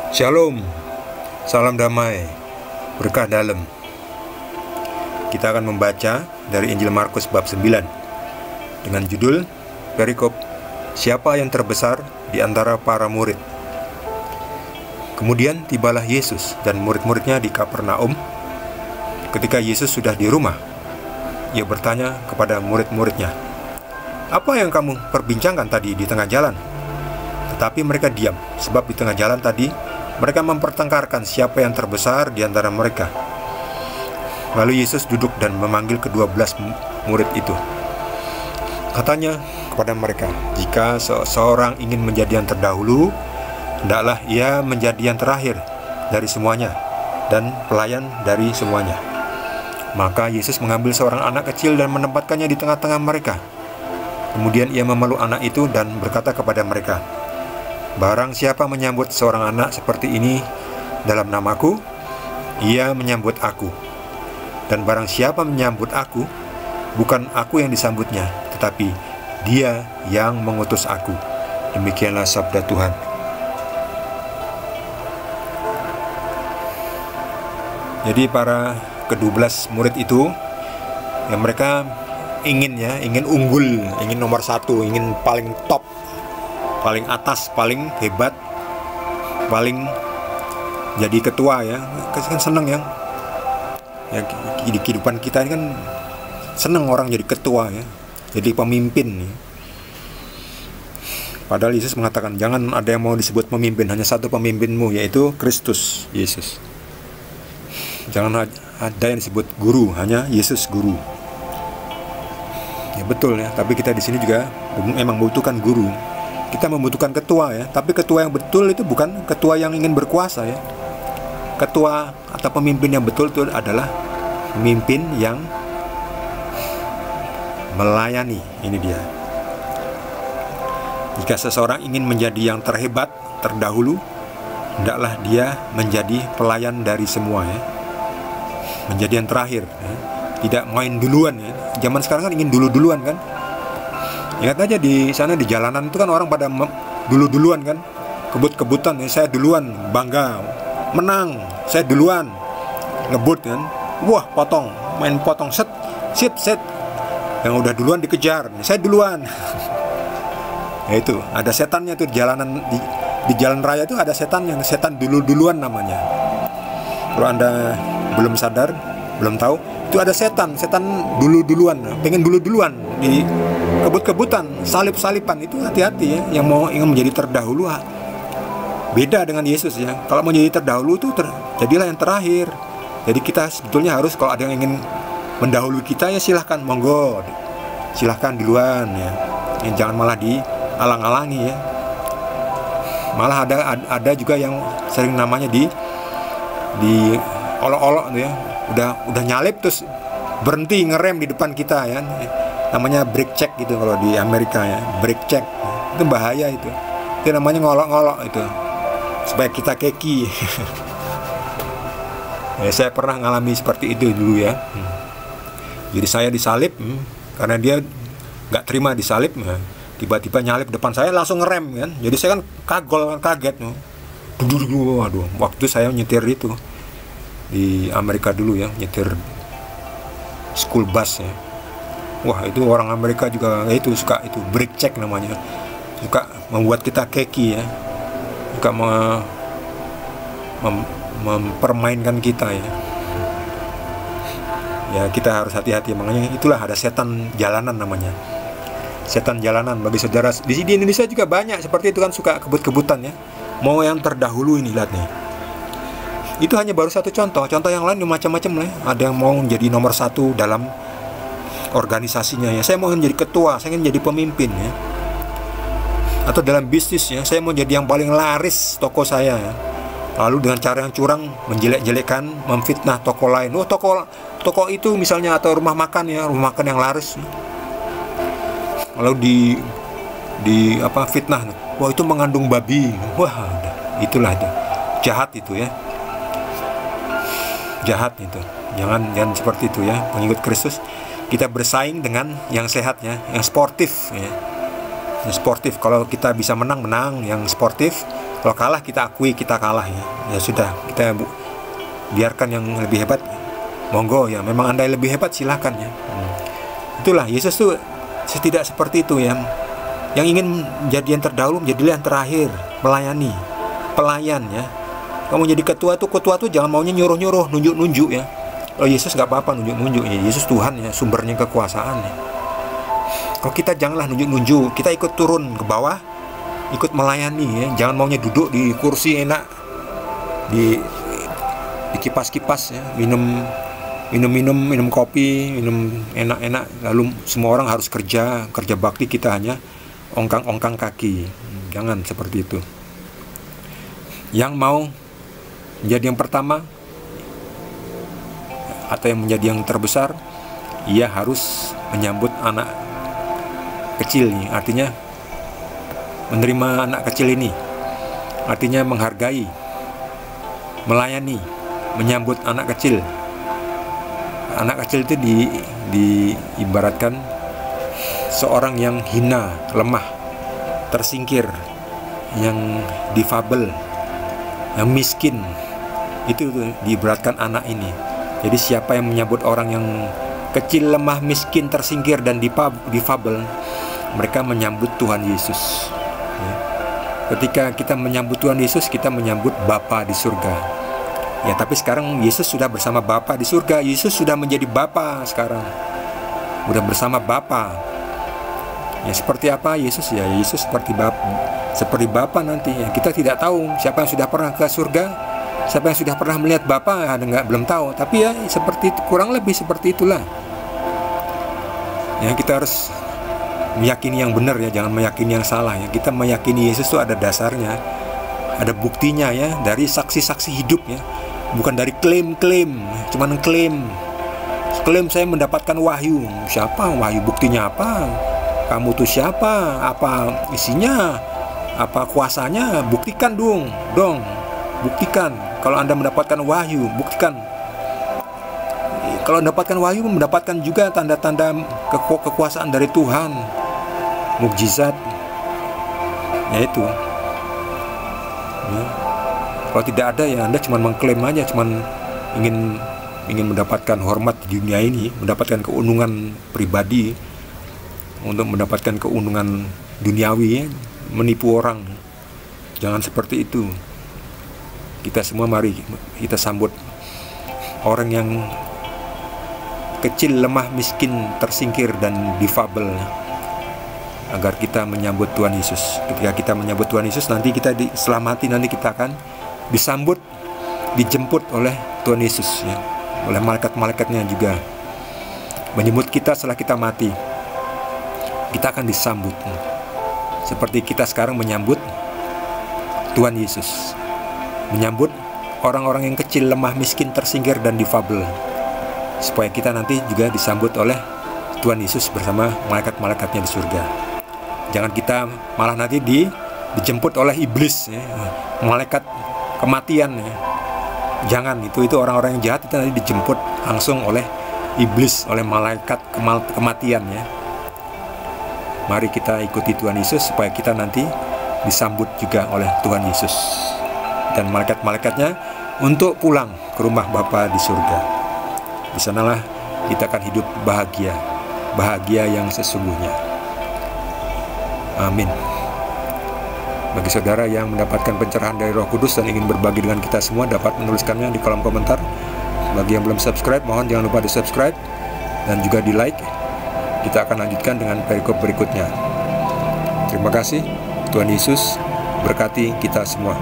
Shalom, salam damai, berkah dalam. Kita akan membaca dari Injil Markus bab 9 dengan judul perikop Siapa yang terbesar di antara para murid. Kemudian tibalah Yesus dan murid-muridnya di Kapernaum. Ketika Yesus sudah di rumah, ia bertanya kepada murid-muridnya, "Apa yang kamu perbincangkan tadi di tengah jalan?" Tetapi mereka diam, sebab di tengah jalan tadi mereka mempertengkarkan siapa yang terbesar di antara mereka. Lalu Yesus duduk dan memanggil ke-12 murid itu. Katanya kepada mereka, "Jika seseorang ingin menjadi yang terdahulu, hendaklah ia menjadi yang terakhir dari semuanya dan pelayan dari semuanya." Maka Yesus mengambil seorang anak kecil dan menempatkannya di tengah-tengah mereka. Kemudian ia memeluk anak itu dan berkata kepada mereka, "Barang siapa menyambut seorang anak seperti ini dalam namaku, ia menyambut aku. Dan barang siapa menyambut aku, bukan aku yang disambutnya, tetapi dia yang mengutus aku." Demikianlah sabda Tuhan. Jadi para ke-12 murid itu, yang mereka ingin unggul, ingin nomor satu, ingin paling top, paling atas, paling hebat, paling jadi ketua ya. Kan seneng ya di kehidupan kita ini kan seneng orang jadi ketua ya, jadi pemimpin ya. Padahal Yesus mengatakan jangan ada yang mau disebut pemimpin, hanya satu pemimpinmu, yaitu Kristus Yesus. Jangan ada yang disebut guru, hanya Yesus guru. Ya betul ya, tapi kita di sini juga memang membutuhkan guru. Kita membutuhkan ketua ya, tapi ketua yang betul itu bukan ketua yang ingin berkuasa ya. Ketua atau pemimpin yang betul itu adalah pemimpin yang melayani. Ini dia. Jika seseorang ingin menjadi yang terhebat, terdahulu, hendaklah dia menjadi pelayan dari semua ya. Menjadi yang terakhir ya. Tidak main duluan ya. Zaman sekarang kan ingin duluan kan. Ingat aja di sana di jalanan itu kan orang pada duluan kan, kebut-kebutan ya, saya duluan, bangga, menang, saya duluan, ngebut kan, wah potong, main potong, set, yang udah duluan dikejar, saya duluan. Ya itu, ada setannya tuh di jalanan, di jalan raya itu ada setannya, setan duluan namanya. Kalau Anda belum sadar, belum tahu, itu ada setan duluan, pengen duluan di kebut-kebutan, salip-salipan, itu hati-hati ya. Yang mau ingin menjadi terdahulu beda dengan Yesus ya. Kalau mau jadi terdahulu itu jadilah yang terakhir. Jadi kita sebetulnya harus, kalau ada yang ingin mendahului kita ya silahkan, monggo, silahkan duluan ya. Jangan malah dialang-alangi ya. Malah ada juga yang sering namanya di olok-olok ya. Udah nyalip terus berhenti ngerem di depan kita ya. Namanya brake check gitu kalau di Amerika ya, brake check. Itu bahaya itu. Itu namanya ngolok-ngolok itu. Supaya kita keki. Ya, saya pernah ngalami seperti itu dulu ya. Jadi saya disalip karena dia nggak terima disalip, tiba-tiba nyalip depan saya, langsung ngerem kan. Jadi saya kan kaget. Waduh, waktu saya nyetir itu di Amerika dulu ya, nyetir school bus ya. Wah, itu orang Amerika juga itu suka itu brake check namanya. Suka membuat kita keki ya. Suka mempermainkan kita ya. Ya kita harus hati-hati, makanya itulah ada setan jalanan namanya. Setan jalanan bagi saudara. Di Indonesia juga banyak seperti itu kan, suka kebut-kebutan ya. Mau yang terdahulu ini, lihat nih. Itu hanya baru satu contoh yang lain macam-macam lah. Ada yang mau menjadi nomor satu dalam organisasinya ya, saya mau menjadi ketua, saya ingin jadi pemimpin ya. Atau dalam bisnisnya, saya mau jadi yang paling laris toko saya ya. Lalu dengan cara yang curang menjelek-jelekan, memfitnah toko lain. Oh, toko itu misalnya, atau rumah makan yang laris. Lalu fitnah, wah itu mengandung babi. Wah, itulah itu. Jahat itu ya. Jahat itu. Jangan seperti itu ya. Pengikut Kristus, kita bersaing dengan yang sehat ya, yang sportif ya. Yang sportif, kalau kita bisa menang, yang sportif. Kalau kalah kita akui kita kalah ya. Ya sudah, kita biarkan yang lebih hebat. Monggo ya, memang Anda lebih hebat silahkan ya. Itulah Yesus tuh tidak seperti itu ya. Yang ingin menjadi yang terdahulu, menjadilah yang terakhir, melayani, pelayan ya. Kamu jadi ketua tuh jangan maunya nyuruh-nyuruh, nunjuk-nunjuk ya. Oh Yesus nggak apa-apa nunjuk-nunjuk ya. Yesus Tuhan ya, sumbernya kekuasaan ya. Kalau kita janganlah nunjuk-nunjuk, kita ikut turun ke bawah, ikut melayani ya. Jangan maunya duduk di kursi enak, di kipas-kipas ya, minum kopi, minum enak-enak, lalu semua orang harus kerja bakti, kita hanya ongkang-ongkang kaki. Jangan seperti itu. Yang mau menjadi yang pertama atau yang menjadi yang terbesar, ia harus menyambut anak kecil nih. Artinya menerima anak kecil ini, artinya menghargai, melayani, menyambut anak kecil. Anak kecil itu diibaratkan seorang yang hina, lemah, tersingkir, yang difabel, yang miskin. Itu diibaratkan anak ini. Jadi siapa yang menyambut orang yang kecil, lemah, miskin, tersingkir, dan difabel, mereka menyambut Tuhan Yesus ya. Ketika kita menyambut Tuhan Yesus, kita menyambut Bapa di surga ya. Tapi sekarang Yesus sudah bersama Bapa di surga. Yesus sudah menjadi Bapa sekarang, udah bersama Bapa ya. Seperti apa Yesus ya? Yesus seperti Bapa nanti ya. Kita tidak tahu siapa yang sudah pernah ke surga, siapa yang sudah pernah melihat Bapa, belum tahu. Tapi ya seperti itu, kurang lebih seperti itulah ya. Kita harus meyakini yang benar ya, jangan meyakini yang salah ya. Kita meyakini Yesus itu ada dasarnya, ada buktinya ya, dari saksi-saksi hidup ya. Bukan dari klaim-klaim, cuman klaim saya mendapatkan wahyu. Siapa wahyu? Buktinya apa? Kamu tuh siapa? Apa isinya? Apa kuasanya? Buktikan dong. Buktikan. Kalau Anda mendapatkan wahyu, buktikan. Kalau mendapatkan wahyu, mendapatkan juga tanda-tanda kekuasaan dari Tuhan, mukjizat, yaitu ya. Kalau tidak ada ya Anda cuma mengklaim aja, cuma ingin mendapatkan hormat di dunia ini, mendapatkan keuntungan pribadi, untuk mendapatkan keuntungan duniawi ya, menipu orang. Jangan seperti itu. Kita semua mari kita sambut orang yang kecil, lemah, miskin, tersingkir, dan difabel, agar kita menyambut Tuhan Yesus. Ketika kita menyambut Tuhan Yesus, nanti kita diselamatkan, nanti kita akan disambut, dijemput oleh Tuhan Yesus ya, oleh malaikat-malaikatnya juga menyambut kita setelah kita mati. Kita akan disambut seperti kita sekarang menyambut Tuhan Yesus, menyambut orang-orang yang kecil, lemah, miskin, tersingkir, dan difabel, supaya kita nanti juga disambut oleh Tuhan Yesus bersama malaikat-malaikatnya di surga. Jangan kita malah nanti dijemput oleh iblis ya, malaikat kematian ya. Jangan, itu orang-orang yang jahat itu nanti dijemput langsung oleh iblis, oleh malaikat kematian ya. Mari kita ikuti Tuhan Yesus supaya kita nanti disambut juga oleh Tuhan Yesus dan malaikat-malaikatnya untuk pulang ke rumah Bapa di surga. Di sanalah kita akan hidup bahagia yang sesungguhnya. Amin. Bagi saudara yang mendapatkan pencerahan dari Roh Kudus dan ingin berbagi dengan kita semua, dapat menuliskannya di kolom komentar. Bagi yang belum subscribe, mohon jangan lupa di subscribe dan juga di like. Kita akan lanjutkan dengan perikop berikutnya. Terima kasih. Tuhan Yesus berkati kita semua.